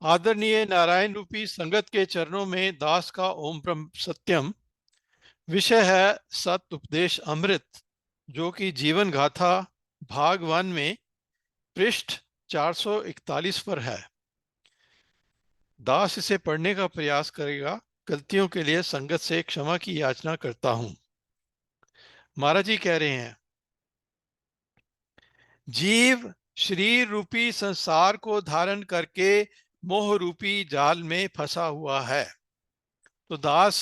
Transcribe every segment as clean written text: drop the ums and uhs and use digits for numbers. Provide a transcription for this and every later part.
आदरणीय नारायण रूपी संगत के चरणों में दास का ओम ब्रह्म सत्यम। विषय है सत उपदेश अमृत, जो कि जीवन गाथा भाग 1 में पृष्ठ 441 पर है। दास इसे पढ़ने का प्रयास करेगा। गलतियों के लिए संगत से क्षमा की याचना करता हूं। महाराज जी कह रहे हैं, जीव शरीर रूपी संसार को धारण करके मोह रूपी जाल में फंसा हुआ है। तो दास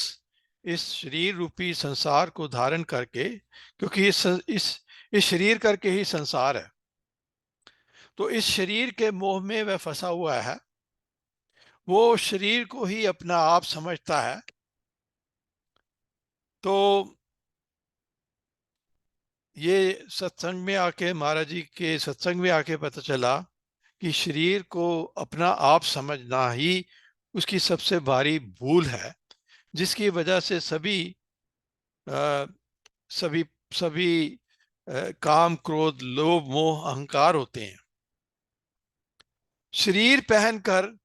इस शरीर रूपी संसार को धारण करके, क्योंकि इस शरीर करके ही संसार है, तो इस शरीर के मोह में वह फंसा हुआ है। वो शरीर को ही अपना आप समझता है। तो ये सत्संग में आके, महाराज जी के सत्संग में आके पता चला कि शरीर को अपना आप समझना ही उसकी सबसे भारी भूल है, जिसकी वजह से अ, सभी सभी काम क्रोध लोभ मोह अहंकार होते हैं। शरीर पहनकर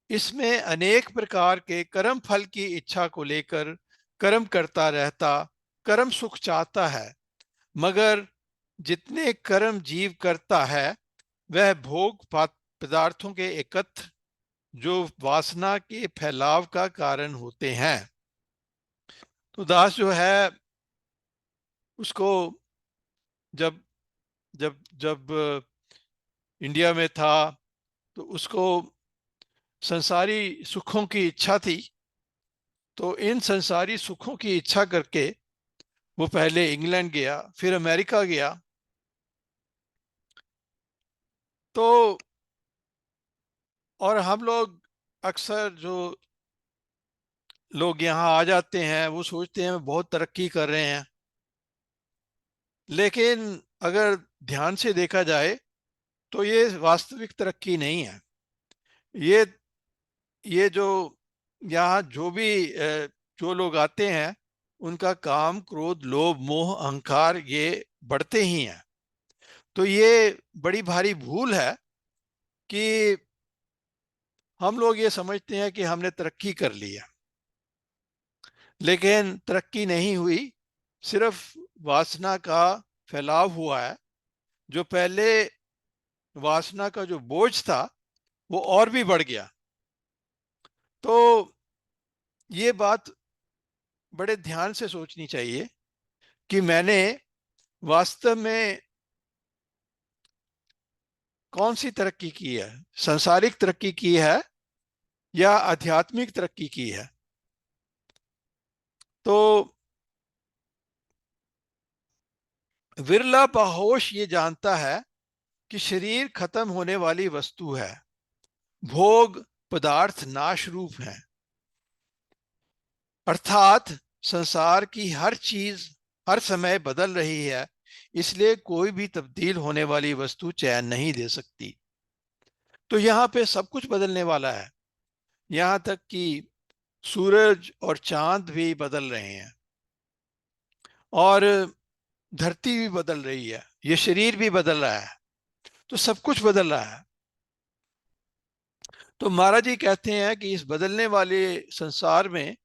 इसमें अनेक प्रकार के कर्म फल की इच्छा को लेकर कर्म करता रहता, कर्म सुख चाहता है। मगर जितने कर्म जीव करता है वह भोग पदार्थों के एकत्र, जो वासना के फैलाव का कारण होते हैं। तो दास जो है उसको जब जब जब इंडिया में था, तो उसको संसारी सुखों की इच्छा थी। तो इन संसारी सुखों की इच्छा करके वो पहले इंग्लैंड गया, फिर अमेरिका गया। तो और हम लोग अक्सर जो लोग यहाँ आ जाते हैं वो सोचते हैं बहुत तरक्की कर रहे हैं, लेकिन अगर ध्यान से देखा जाए तो ये वास्तविक तरक्की नहीं है। ये ये जो यहाँ जो लोग आते हैं, उनका काम क्रोध लोभ मोह अहंकार ये बढ़ते ही हैं। तो ये बड़ी भारी भूल है कि हम लोग ये समझते हैं कि हमने तरक्की कर ली है, लेकिन तरक्की नहीं हुई। सिर्फ वासना का फैलाव हुआ है। जो पहले वासना का जो बोझ था वो और भी बढ़ गया। तो ये बात बड़े ध्यान से सोचनी चाहिए कि मैंने वास्तव में कौन सी तरक्की की है, सांसारिक तरक्की की है या आध्यात्मिक तरक्की की है। तो विरला बाहोश ये जानता है कि शरीर खत्म होने वाली वस्तु है, भोग पदार्थ नाश रूप है। अर्थात संसार की हर चीज हर समय बदल रही है, इसलिए कोई भी तब्दील होने वाली वस्तु चैन नहीं दे सकती। तो यहाँ पे सब कुछ बदलने वाला है। यहाँ तक कि सूरज और चांद भी बदल रहे हैं, और धरती भी बदल रही है, ये शरीर भी बदल रहा है। तो सब कुछ बदल रहा है। तो महाराज जी कहते हैं कि इस बदलने वाले संसार में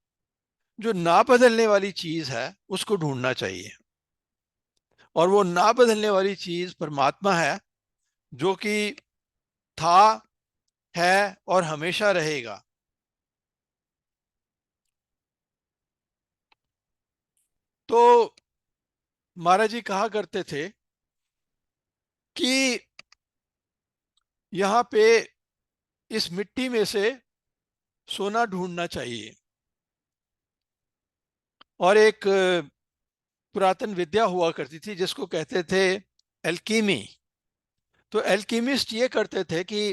जो ना बदलने वाली चीज है उसको ढूंढना चाहिए। और वो ना बदलने वाली चीज परमात्मा है, जो कि था, है और हमेशा रहेगा। तो महाराज जी कहा करते थे कि यहाँ पे इस मिट्टी में से सोना ढूंढना चाहिए। और एक पुरातन विद्या हुआ करती थी जिसको कहते थे एल्कीमी। तो एल्कीमिस्ट ये करते थे कि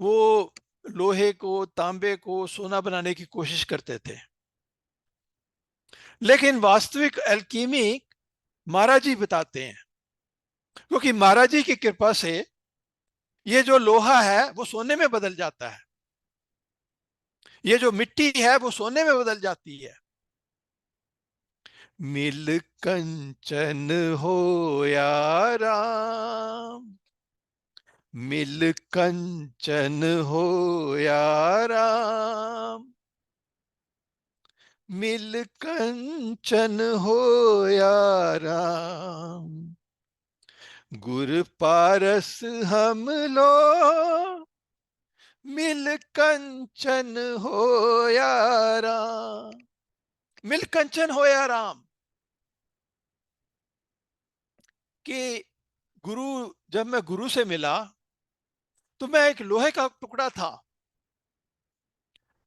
वो लोहे को तांबे को सोना बनाने की कोशिश करते थे, लेकिन वास्तविक एल्कीमी महाराज जी बताते हैं। क्योंकि महाराज जी की कृपा से ये जो लोहा है वो सोने में बदल जाता है, ये जो मिट्टी है वो सोने में बदल जाती है। मिल कंचन हो या राम, मिल कंचन हो या राम, मिल कंचन हो या राम, गुर पारस हम लो, मिल कंचन हो या राम। मिल कंचन हो या राम, कि गुरु, जब मैं गुरु से मिला तो मैं एक लोहे का टुकड़ा था,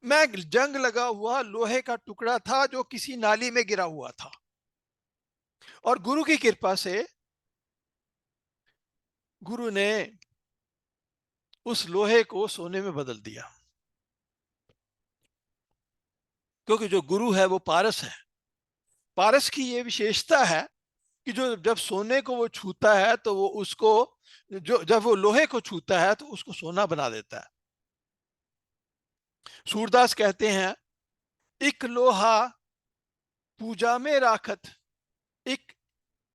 मैं जंग लगा हुआ लोहे का टुकड़ा था जो किसी नाली में गिरा हुआ था, और गुरु की कृपा से गुरु ने उस लोहे को सोने में बदल दिया। क्योंकि जो गुरु है वो पारस है। पारस की ये विशेषता है कि जो जब सोने को वो छूता है तो वो उसको, जो जब वो लोहे को छूता है तो उसको सोना बना देता है। सूरदास कहते हैं, एक लोहा पूजा में राखत, एक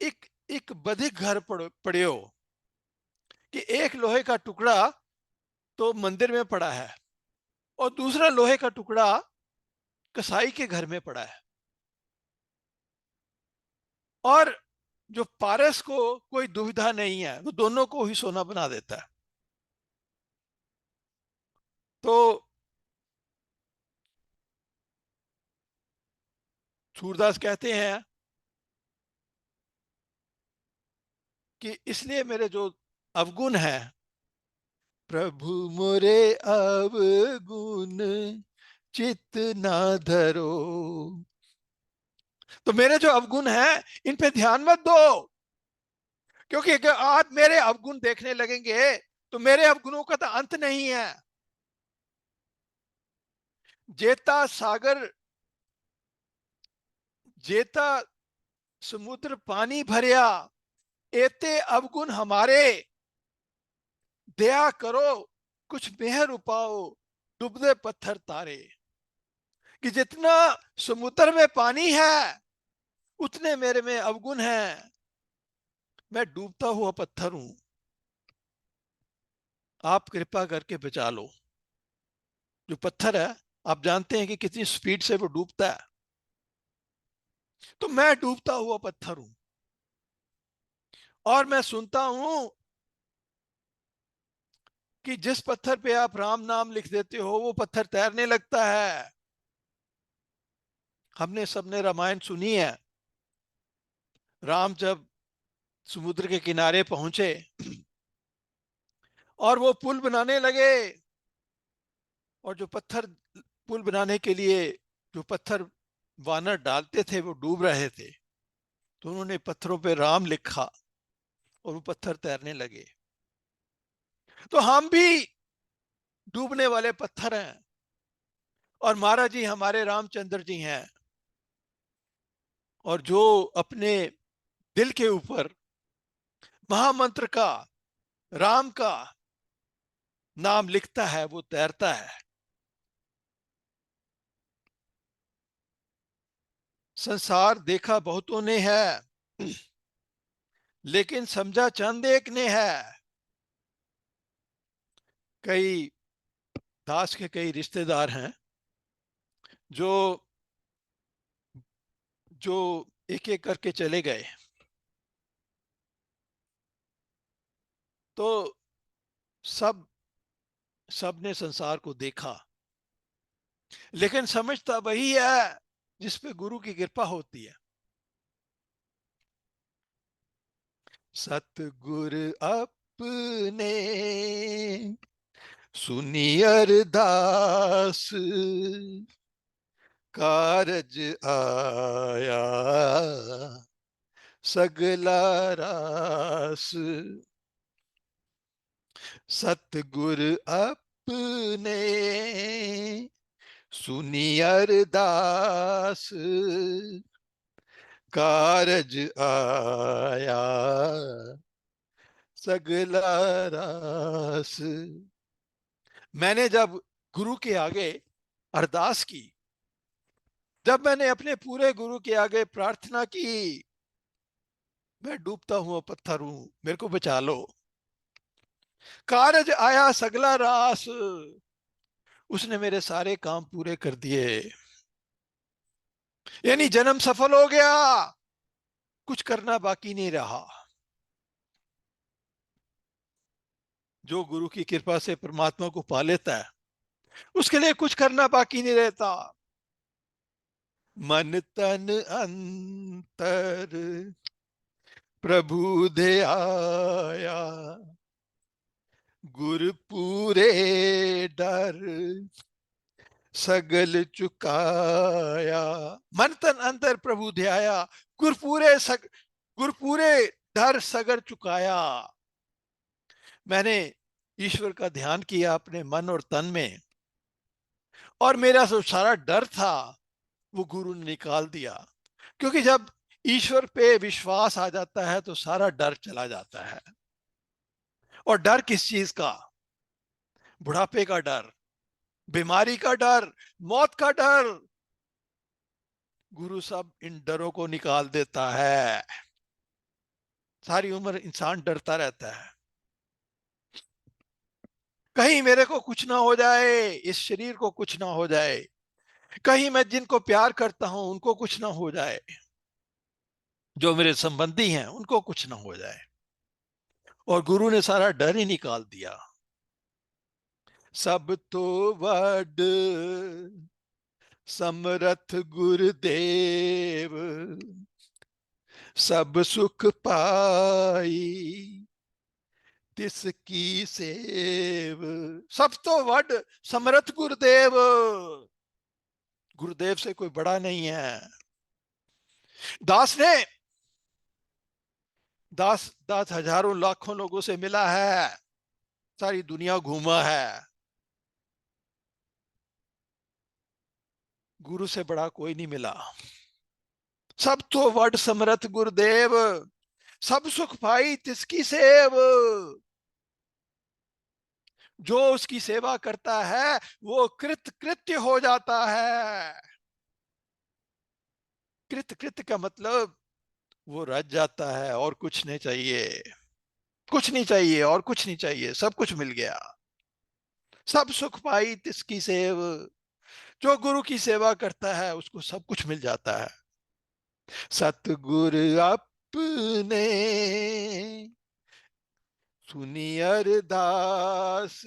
एक एक बधिक घर पड़ियो, कि एक लोहे का टुकड़ा तो मंदिर में पड़ा है और दूसरा लोहे का टुकड़ा कसाई के घर में पड़ा है, और जो पारस को कोई दुविधा नहीं है, वो दोनों को ही सोना बना देता है। तो सूरदास कहते हैं कि इसलिए मेरे जो अवगुण है, प्रभु मोरे अवगुण चित ना धरो, तो मेरे जो अवगुण हैं इन पे ध्यान मत दो, क्योंकि अगर आप मेरे अवगुण देखने लगेंगे तो मेरे अवगुणों का तो अंत नहीं है। जेता सागर, जेता समुद्र पानी भरिया, एते अवगुण हमारे, दया करो कुछ मेहर उपाओ, डूबते पत्थर तारे। कि जितना समुद्र में पानी है उतने मेरे में अवगुण हैं, मैं डूबता हुआ पत्थर हूं, आप कृपा करके बचा लो। जो पत्थर है, आप जानते हैं कि कितनी स्पीड से वो डूबता है, तो मैं डूबता हुआ पत्थर हूं, और मैं सुनता हूं कि जिस पत्थर पे आप राम नाम लिख देते हो वो पत्थर तैरने लगता है। हमने सबने रामायण सुनी है। राम जब समुद्र के किनारे पहुंचे और वो पुल बनाने लगे, और जो पत्थर पुल बनाने के लिए जो पत्थर वानर डालते थे वो डूब रहे थे, तो उन्होंने पत्थरों पे राम लिखा और वो पत्थर तैरने लगे। तो हम भी डूबने वाले पत्थर हैं, और महाराज जी हमारे रामचंद्र जी हैं, और जो अपने दिल के ऊपर महामंत्र का, राम का नाम लिखता है वो तैरता है। संसार देखा बहुतों ने है, लेकिन समझा चंद एक ने है। कई दास के कई रिश्तेदार हैं जो जो एक एक करके चले गए, तो सब सब ने संसार को देखा, लेकिन समझता वही है जिस पे गुरु की कृपा होती है। सतगुर अपने सुनी अरदास, कारज आया सगला रास। सतगुर अपने सुनी अरदास, कारज आया सगला रास। मैंने जब गुरु के आगे अरदास की, जब मैंने अपने पूरे गुरु के आगे प्रार्थना की, मैं डूबता हुआ पत्थर हूं, मेरे को बचा लो, कारज आया सगला रास, उसने मेरे सारे काम पूरे कर दिए। यानी जन्म सफल हो गया, कुछ करना बाकी नहीं रहा। जो गुरु की कृपा से परमात्मा को पा लेता है, उसके लिए कुछ करना बाकी नहीं रहता। मन तन अंतर प्रभु दे आया, गुर पूरे डर सगल चुकाया। मन तन अंतर प्रभु ध्याया, गुर पूरे डर सगर चुकाया। मैंने ईश्वर का ध्यान किया अपने मन और तन में, और मेरा जो सारा डर था वो गुरु ने निकाल दिया। क्योंकि जब ईश्वर पे विश्वास आ जाता है तो सारा डर चला जाता है। और डर किस चीज का? बुढ़ापे का डर, बीमारी का डर, मौत का डर। गुरु सब इन डरों को निकाल देता है। सारी उम्र इंसान डरता रहता है, कहीं मेरे को कुछ ना हो जाए, इस शरीर को कुछ ना हो जाए, कहीं मैं जिनको प्यार करता हूं उनको कुछ ना हो जाए, जो मेरे संबंधी हैं उनको कुछ ना हो जाए। और गुरु ने सारा डर ही निकाल दिया। सब तो वड समरथ गुरुदेव, सब सुख पाई तिसकी सेव। सब तो वड समरथ गुरुदेव, गुरुदेव से कोई बड़ा नहीं है। दास ने दास दास हजारों लाखों लोगों से मिला है, सारी दुनिया घूमा है, गुरु से बड़ा कोई नहीं मिला। सब तो वड समरथ गुरुदेव, सब सुख पाई तिसकी सेव। जो उसकी सेवा करता है वो कृत कृत्य हो जाता है। कृत कृत्य का मतलब वो रच जाता है, और कुछ नहीं चाहिए, कुछ नहीं चाहिए और कुछ नहीं चाहिए, सब कुछ मिल गया। सब सुख पाई तिसकी सेव। जो गुरु की सेवा करता है उसको सब कुछ मिल जाता है। सतगुरु अपने सुनी अरदास,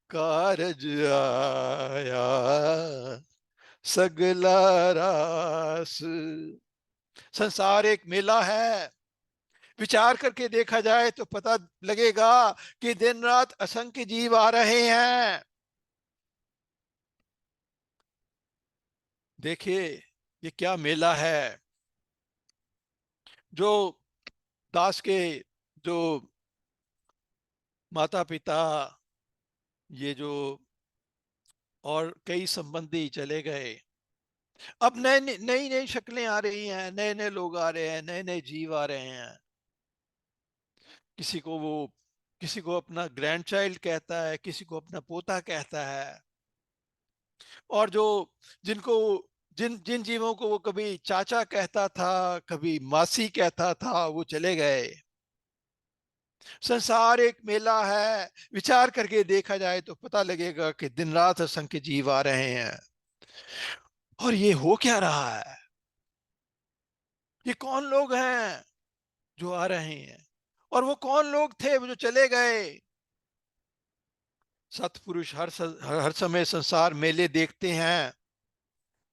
कारज आया सगला रास। संसार एक मेला है। विचार करके देखा जाए तो पता लगेगा कि दिन रात असंख्य जीव आ रहे हैं। देखिए ये क्या मेला है। जो दास के जो माता पिता, ये जो और कई संबंधी चले गए, अब नई नई नई शक्लें आ रही हैं, नए नए लोग आ रहे हैं, नए नए जीव आ रहे हैं। किसी को वो किसी को अपना ग्रैंड चाइल्ड कहता है, किसी को अपना पोता कहता है। और जो जिनको जिन जिन जीवों को वो कभी चाचा कहता था, कभी मासी कहता था, वो चले गए। संसार एक मेला है। विचार करके देखा जाए तो पता लगेगा कि दिन रात असंख्य जीव आ रहे हैं। और ये हो क्या रहा है? ये कौन लोग हैं जो आ रहे हैं? और वो कौन लोग थे वो जो चले गए? सतपुरुष हर समय संसार मेले देखते हैं।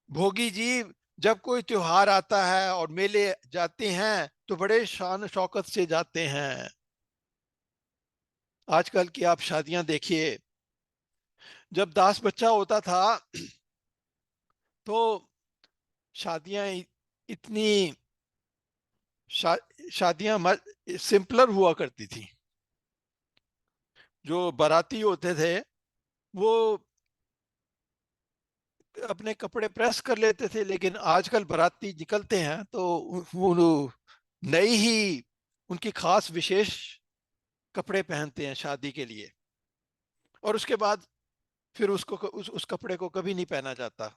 भोगी जीव जब कोई त्योहार आता है और मेले जाते हैं तो बड़े शान शौकत से जाते हैं। आजकल की आप शादियां देखिए। जब दास बच्चा होता था तो शादियां इतनी शा, शादियां सिंपलर हुआ करती थी। जो बाराती होते थे वो अपने कपड़े प्रेस कर लेते थे, लेकिन आजकल बाराती निकलते हैं तो वो नई ही उनकी खास विशेष कपड़े पहनते हैं शादी के लिए। और उसके बाद फिर उस कपड़े को कभी नहीं पहना जाता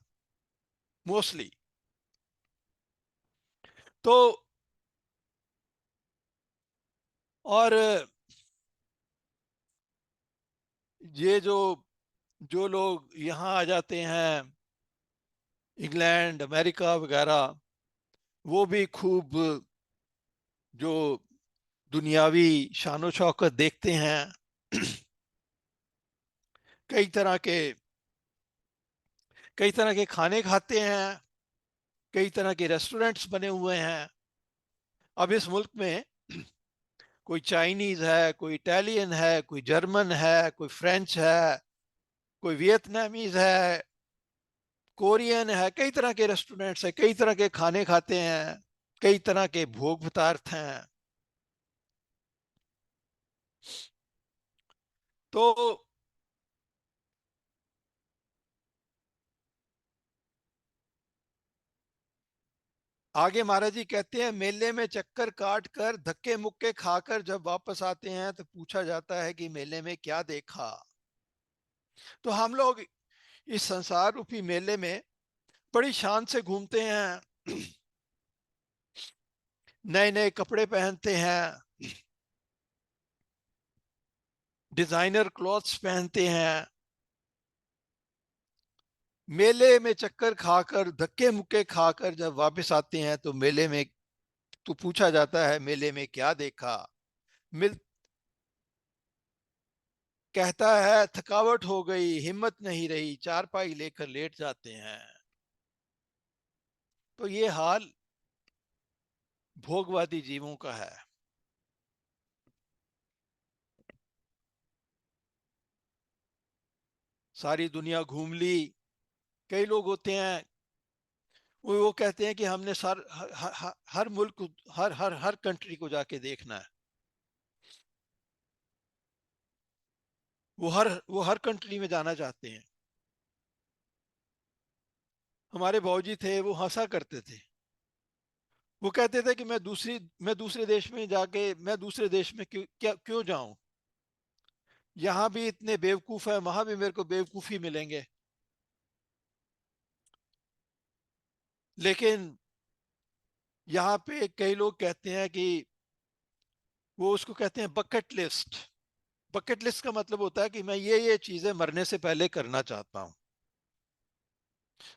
मोस्टली। तो और ये जो जो लोग यहाँ आ जाते हैं, इंग्लैंड अमेरिका वगैरह, वो भी खूब जो दुनियावी शानो शौकत देखते हैं। कई तरह के कई तरह के खाने खाते हैं, कई तरह के रेस्टोरेंट्स बने हुए हैं। अब इस मुल्क में कोई चाइनीज है, कोई इटालियन है, कोई जर्मन है, कोई फ्रेंच है, कोई वियतनामीज है, कोरियन है। कई तरह के रेस्टोरेंट्स है, कई तरह के खाने खाते हैं, कई तरह के भोग पदार्थ हैं। तो आगे महाराज जी कहते हैं, मेले में चक्कर काट कर धक्के मुक्के खाकर जब वापस आते हैं तो पूछा जाता है कि मेले में क्या देखा। तो हम लोग इस संसार रूपी मेले में बड़ी शान से घूमते हैं, नए नए कपड़े पहनते हैं, डिजाइनर क्लॉथ्स पहनते हैं। मेले में चक्कर खाकर धक्के मुक्के खाकर जब वापस आते हैं तो मेले में तो पूछा जाता है मेले में क्या देखा। मिल कहता है थकावट हो गई, हिम्मत नहीं रही, चारपाई लेकर लेट जाते हैं। तो ये हाल भोगवादी जीवों का है। सारी दुनिया घूम ली। कई लोग होते हैं, वो कहते हैं कि हमने हर मुल्क, हर कंट्री को जाके देखना है। वो हर कंट्री में जाना चाहते हैं। हमारे बाबूजी थे, वो हंसा करते थे। वो कहते थे कि मैं दूसरे देश में जाके मैं दूसरे देश में क्यों जाऊं। यहाँ भी इतने बेवकूफ है, वहां भी मेरे को बेवकूफी मिलेंगे। लेकिन यहाँ पे कई लोग कहते हैं कि वो उसको कहते हैं बकेट लिस्ट। बकेट लिस्ट का मतलब होता है कि मैं ये चीजें मरने से पहले करना चाहता हूँ।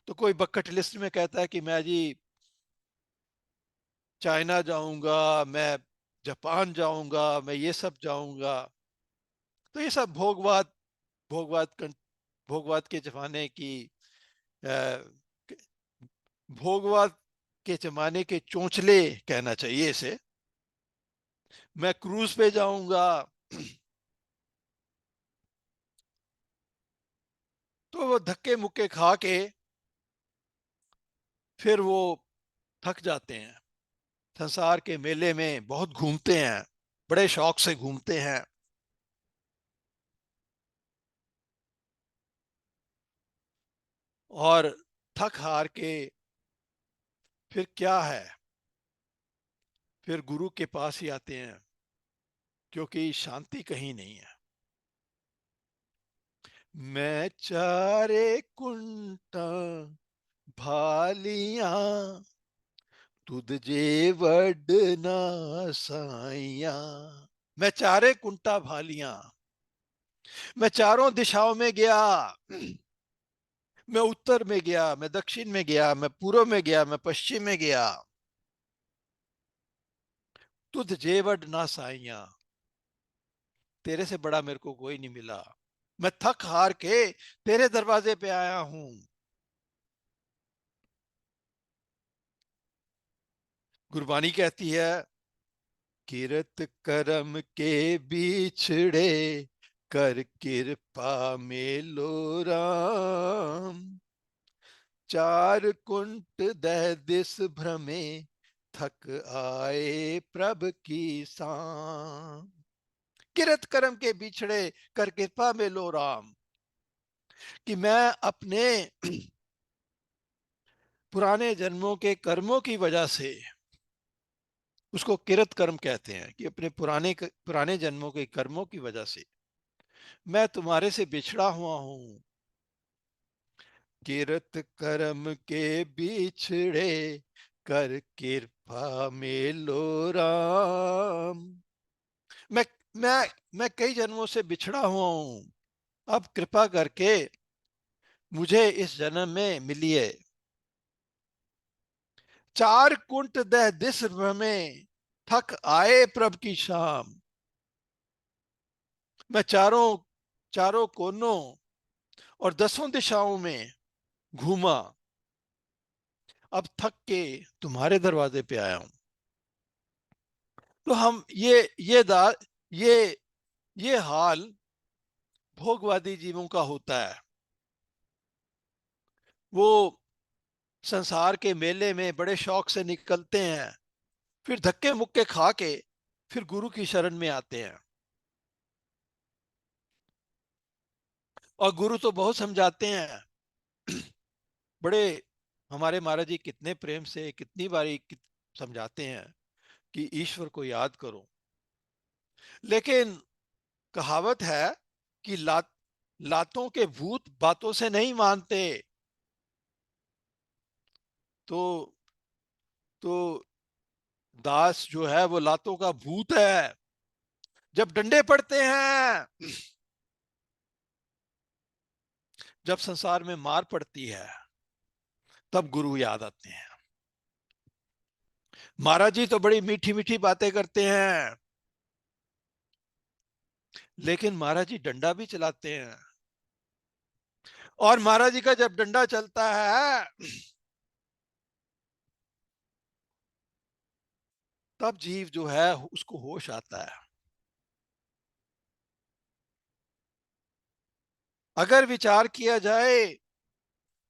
तो कोई बकेट लिस्ट में कहता है कि मैं जी चाइना जाऊंगा, मैं जापान जाऊंगा, मैं ये सब जाऊंगा। तो ये सब भोगवाद भोगवाद के जमाने की अ, भोगवाद के जमाने के चोंचले कहना चाहिए इसे। मैं क्रूज पे जाऊंगा। तो वो धक्के मुक्के खा के फिर वो थक जाते हैं। संसार के मेले में बहुत घूमते हैं, बड़े शौक से घूमते हैं। और थक हार के फिर क्या है, फिर गुरु के पास ही आते हैं, क्योंकि शांति कहीं नहीं है। मैं चारे कुंटा भालियां तुद जे वडना साइया। मैं चारे कुंटा भालियां, मैं चारों दिशाओं में गया। मैं उत्तर में गया, मैं दक्षिण में गया, मैं पूर्व में गया, मैं पश्चिम में गया। तुद जेवड ना साइया, तेरे से बड़ा मेरे को कोई नहीं मिला। मैं थक हार के तेरे दरवाजे पे आया हूं। गुरबानी कहती है, किरत करम के बिछड़े कर कृपा मेलो राम। चार कुंट दह दिस भ्रमे थक आए प्रभ की शाम। किरत कर्म के बिछड़े कर कृपा में लो राम। कि मैं अपने पुराने जन्मों के कर्मों की वजह से, उसको किरत कर्म कहते हैं, कि अपने पुराने जन्मों के कर्मों की वजह से मैं तुम्हारे से बिछड़ा हुआ हूं। किरत कर्म के बिछड़े कर कृपा में लो राम। मैं मैं मैं कई जन्मों से बिछड़ा हुआ हूं। अब कृपा करके मुझे इस जन्म में मिलिए। चार कुंट दह दिस में थक आए प्रभ की शाम। मैं चारों चारों कोनों और दसों दिशाओं में घूमा, अब थक के तुम्हारे दरवाजे पे आया हूं। तो हम ये ये हाल भोगवादी जीवों का होता है। वो संसार के मेले में बड़े शौक से निकलते हैं, फिर धक्के मुक्के खा के फिर गुरु की शरण में आते हैं। और गुरु तो बहुत समझाते हैं, बड़े हमारे महाराज जी कितने प्रेम से कितनी बारी समझाते हैं कि ईश्वर को याद करो। लेकिन कहावत है कि लातों के भूत बातों से नहीं मानते। तो तो दास जो है वो लातों का भूत है। जब डंडे पड़ते हैं, जब संसार में मार पड़ती है, तब गुरु याद आते हैं। महाराज जी तो बड़ी मीठी मीठी बातें करते हैं, लेकिन महाराज जी डंडा भी चलाते हैं। और महाराज जी का जब डंडा चलता है, तब जीव जो है उसको होश आता है। अगर विचार किया जाए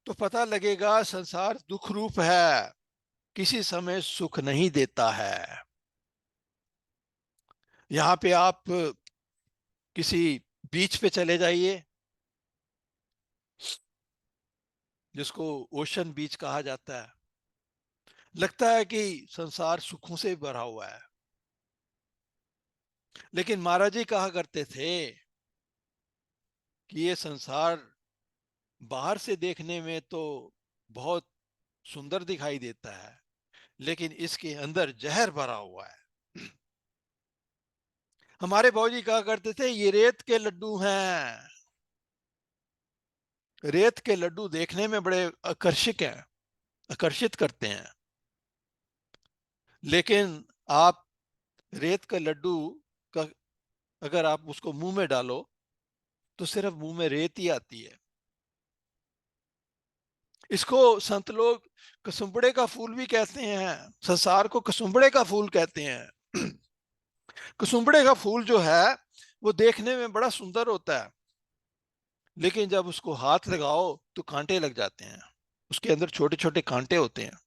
तो पता लगेगा संसार दुख रूप है, किसी समय सुख नहीं देता है। यहाँ पे आप किसी बीच पे चले जाइए, जिसको ओशन बीच कहा जाता है, लगता है कि संसार सुखों से भरा हुआ है। लेकिन महाराज जी कहा करते थे कि ये संसार बाहर से देखने में तो बहुत सुंदर दिखाई देता है, लेकिन इसके अंदर जहर भरा हुआ है। हमारे बाबूजी कहा करते थे ये रेत के लड्डू हैं। रेत के लड्डू देखने में बड़े आकर्षक हैं, आकर्षित करते हैं। लेकिन आप रेत का लड्डू का अगर आप उसको मुंह में डालो तो सिर्फ मुंह में रेत ही आती है। इसको संत लोग कसुम्बड़े का फूल भी कहते हैं। संसार को कसुम्बड़े का फूल कहते हैं। कसुम्बड़े का फूल जो है वो देखने में बड़ा सुंदर होता है, लेकिन जब उसको हाथ लगाओ तो कांटे लग जाते हैं। उसके अंदर छोटे छोटे कांटे होते हैं।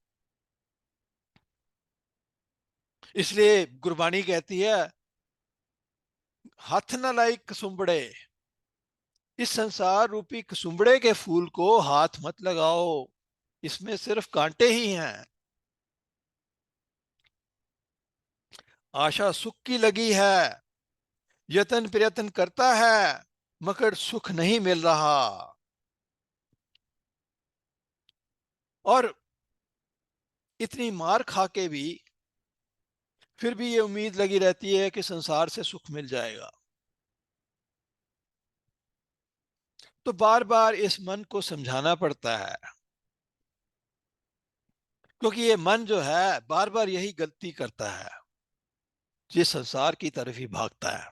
इसलिए गुरबानी कहती है, हाथ न लाई कसुम्बड़े, इस संसार रूपी कसुम्बड़े के फूल को हाथ मत लगाओ, इसमें सिर्फ कांटे ही हैं। आशा सुख की लगी है, यत्न प्रयत्न करता है, मगर सुख नहीं मिल रहा। और इतनी मार खा के भी फिर भी ये उम्मीद लगी रहती है कि संसार से सुख मिल जाएगा। तो बार बार इस मन को समझाना पड़ता है, क्योंकि ये मन जो है बार बार यही गलती करता है, ये संसार की तरफ ही भागता है।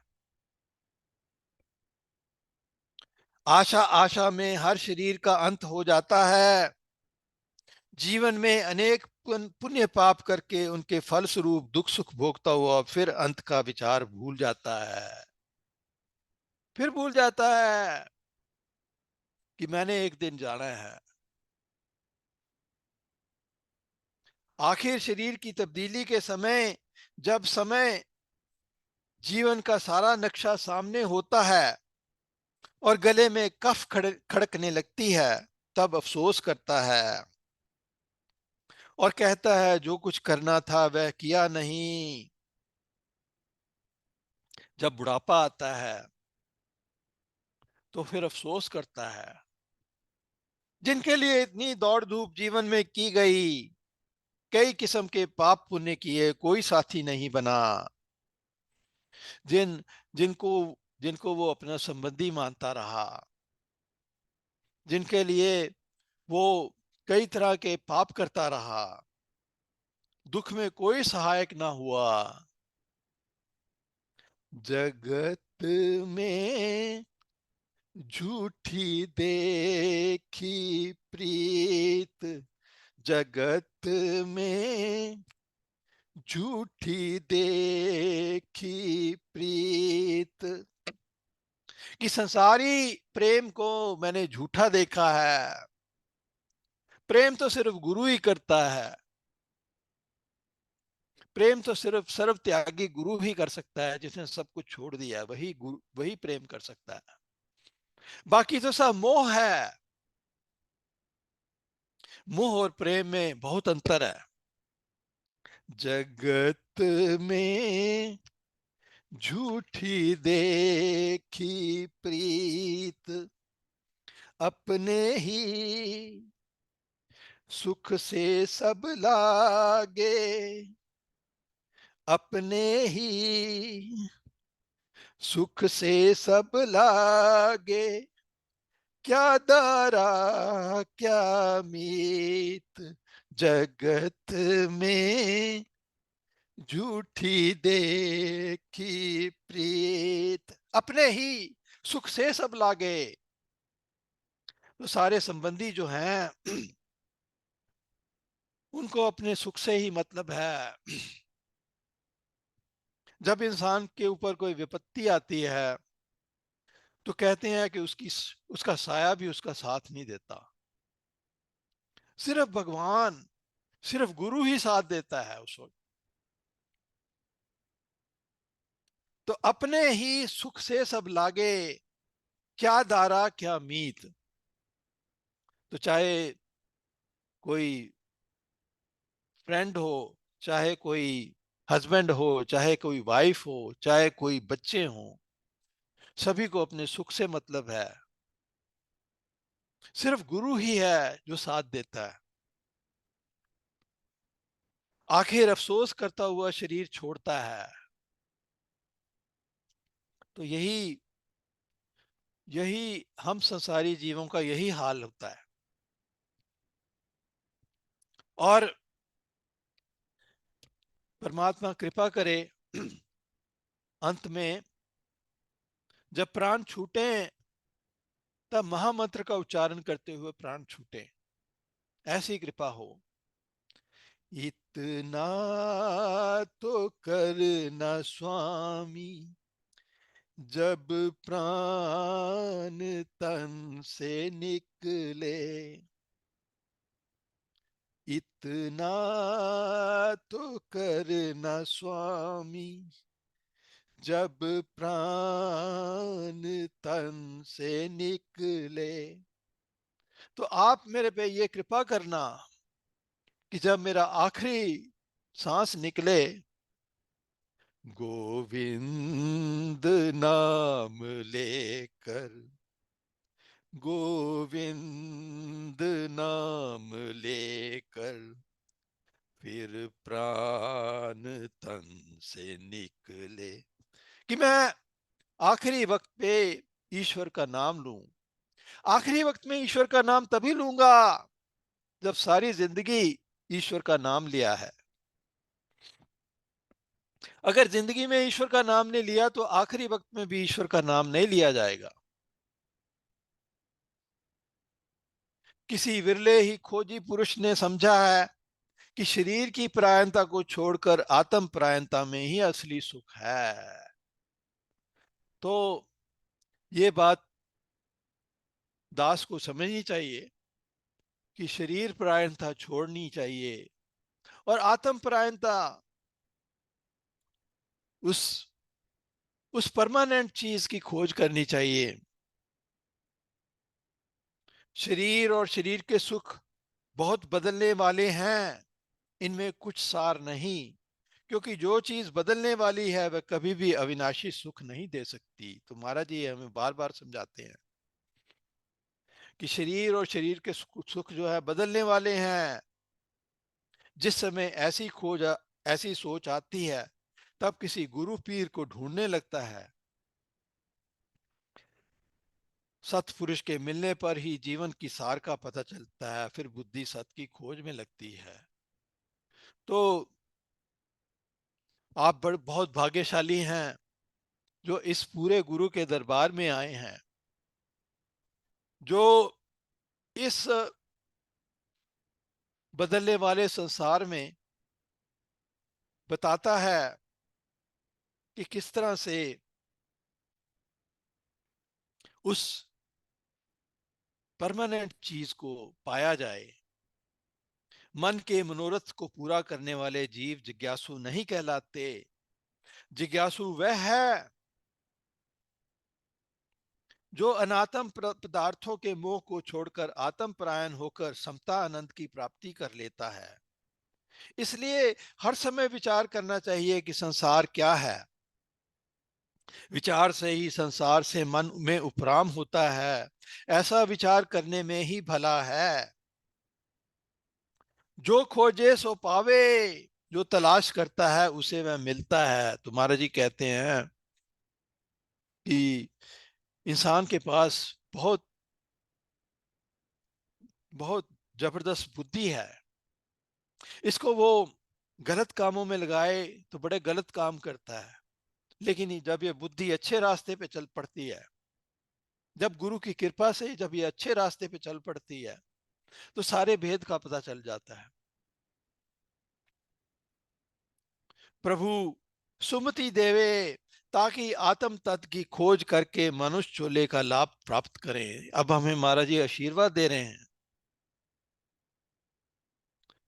आशा आशा में हर शरीर का अंत हो जाता है। जीवन में अनेक पुण्य पाप करके उनके फल स्वरूप दुख सुख भोगता हुआ फिर अंत का विचार भूल जाता है। फिर भूल जाता है कि मैंने एक दिन जाना है। आखिर शरीर की तब्दीली के समय, जब समय जीवन का सारा नक्शा सामने होता है और गले में कफ खड़कने लगती है, तब अफसोस करता है और कहता है जो कुछ करना था वह किया नहीं। जब बुढ़ापा आता है तो फिर अफसोस करता है, जिनके लिए इतनी दौड़ धूप जीवन में की गई, कई किस्म के पाप पुण्य किए, कोई साथी नहीं बना। जिनको जिनको वो अपना संबंधी मानता रहा, जिनके लिए वो कई तरह के पाप करता रहा, दुख में कोई सहायक ना हुआ। जगत में झूठी देखी प्रीत, जगत में झूठी देखी प्रीत, कि संसारी प्रेम को मैंने झूठा देखा है। प्रेम तो सिर्फ गुरु ही करता है, प्रेम तो सिर्फ सर्व त्यागी गुरु ही कर सकता है, जिसने सब कुछ छोड़ दिया, वही गुरु, वही प्रेम कर सकता है। बाकी तो सब मोह है। मोह और प्रेम में बहुत अंतर है। जगत में झूठी देखी प्रीत, अपने ही सुख से सब लागे, अपने ही सुख से सब लागे, क्या दारा क्या मीत, जगत में झूठी देखी प्रीत, अपने ही सुख से सब लागे। तो सारे संबंधी जो हैं उनको अपने सुख से ही मतलब है। जब इंसान के ऊपर कोई विपत्ति आती है तो कहते हैं कि उसका साया भी उसका साथ नहीं देता, सिर्फ भगवान, सिर्फ गुरु ही साथ देता है उस वक्त। तो अपने ही सुख से सब लागे, क्या दारा क्या मीत। तो चाहे कोई फ्रेंड हो, चाहे कोई हस्बैंड हो, चाहे कोई वाइफ हो, चाहे कोई बच्चे हो, सभी को अपने सुख से मतलब है। सिर्फ गुरु ही है जो साथ देता है। आखिर अफसोस करता हुआ शरीर छोड़ता है। तो यही यही हम संसारी जीवों का यही हाल होता है। और परमात्मा कृपा करे अंत में जब प्राण छूटे तब महामंत्र का उच्चारण करते हुए प्राण छूटे, ऐसी कृपा हो। इतना तो करना स्वामी, जब प्राण तन से निकले, इतना तो करना स्वामी, जब प्राण तन से निकले। तो आप मेरे पे ये कृपा करना कि जब मेरा आखिरी सांस निकले, गोविंद नाम लेकर, गोविंद नाम लेकर फिर प्राण तन से निकले, कि मैं आखिरी वक्त पे ईश्वर का नाम लूं। आखिरी वक्त में ईश्वर का नाम तभी लूंगा जब सारी जिंदगी ईश्वर का नाम लिया है। अगर जिंदगी में ईश्वर का नाम नहीं लिया तो आखिरी वक्त में भी ईश्वर का नाम नहीं लिया जाएगा। किसी विरले ही खोजी पुरुष ने समझा है कि शरीर की परायणता को छोड़कर आत्म परायणता में ही असली सुख है। तो ये बात दास को समझनी चाहिए कि शरीर परायणता छोड़नी चाहिए और आत्म परायणता उस उस परमानेंट चीज की खोज करनी चाहिए। शरीर और शरीर के सुख बहुत बदलने वाले हैं, इनमें कुछ सार नहीं, क्योंकि जो चीज बदलने वाली है वह कभी भी अविनाशी सुख नहीं दे सकती। तो महाराज जी हमें बार बार समझाते हैं कि शरीर और शरीर के सुख जो है बदलने वाले हैं। जिस समय ऐसी ऐसी सोच आती है तब किसी गुरु पीर को ढूंढने लगता है सत्पुरुष के मिलने पर ही जीवन की सार का पता चलता है, फिर बुद्धि सत की खोज में लगती है। तो आप बहुत भाग्यशाली हैं जो इस पूरे गुरु के दरबार में आए हैं, जो इस बदलने वाले संसार में बताता है कि किस तरह से उस परमानेंट चीज को पाया जाए। मन के मनोरथ को पूरा करने वाले जीव जिज्ञासु नहीं कहलाते। जिज्ञासु वह है जो अनात्म पदार्थों के मोह को छोड़कर आत्म परायण होकर समता आनंद की प्राप्ति कर लेता है। इसलिए हर समय विचार करना चाहिए कि संसार क्या है। विचार से ही संसार से मन में उपराम होता है। ऐसा विचार करने में ही भला है। जो खोजे सो पावे, जो तलाश करता है उसे वह मिलता है। तो महाराज जी कहते हैं कि इंसान के पास बहुत बहुत जबरदस्त बुद्धि है। इसको वो गलत कामों में लगाए तो बड़े गलत काम करता है, लेकिन जब ये बुद्धि अच्छे रास्ते पे चल पड़ती है, जब गुरु की कृपा से जब ये अच्छे रास्ते पे चल पड़ती है, तो सारे भेद का पता चल जाता है। प्रभु सुमति देवे, ताकि आत्म तत्व की खोज करके मनुष्य चोले का लाभ प्राप्त करें। अब हमें महाराज जी आशीर्वाद दे रहे हैं,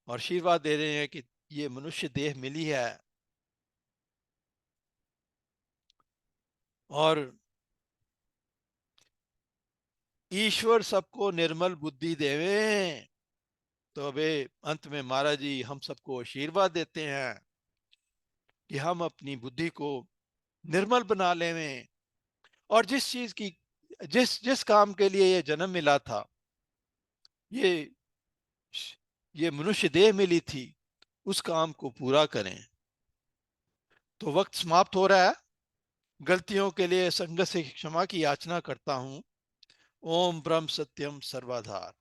और आशीर्वाद दे रहे हैं कि ये मनुष्य देह मिली है, और ईश्वर सबको निर्मल बुद्धि देवे। तो अबे अंत में महाराज जी हम सबको आशीर्वाद देते हैं कि हम अपनी बुद्धि को निर्मल बना लेवें, और जिस चीज की जिस जिस काम के लिए ये जन्म मिला था, ये ये मनुष्य देह मिली थी, उस काम को पूरा करें। तो वक्त समाप्त हो रहा है। गलतियों के लिए संगत से क्षमा की याचना करता हूं। ओम ब्रह्म सत्यम सर्वाधार।